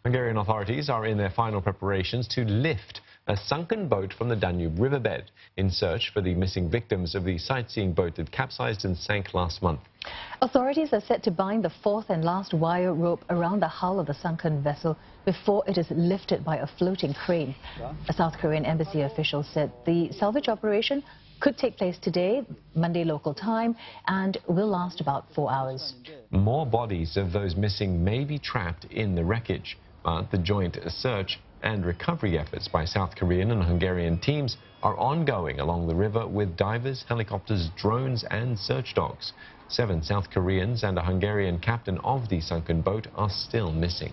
Hungarian authorities are in their final preparations to lift a sunken boat from the Danube riverbed in search for the missing victims of the sightseeing boat that capsized and sank last month. Authorities are set to bind the fourth and last wire rope around the hull of the sunken vessel before it is lifted by a floating crane. A South Korean embassy official said the salvage operation could take place today, Monday local time, and will last about 4 hours. More bodies of those missing may be trapped in the wreckage, but the joint search and recovery efforts by South Korean and Hungarian teams are ongoing along the river with divers, helicopters, drones and search dogs. 7 South Koreans and a Hungarian captain of the sunken boat are still missing.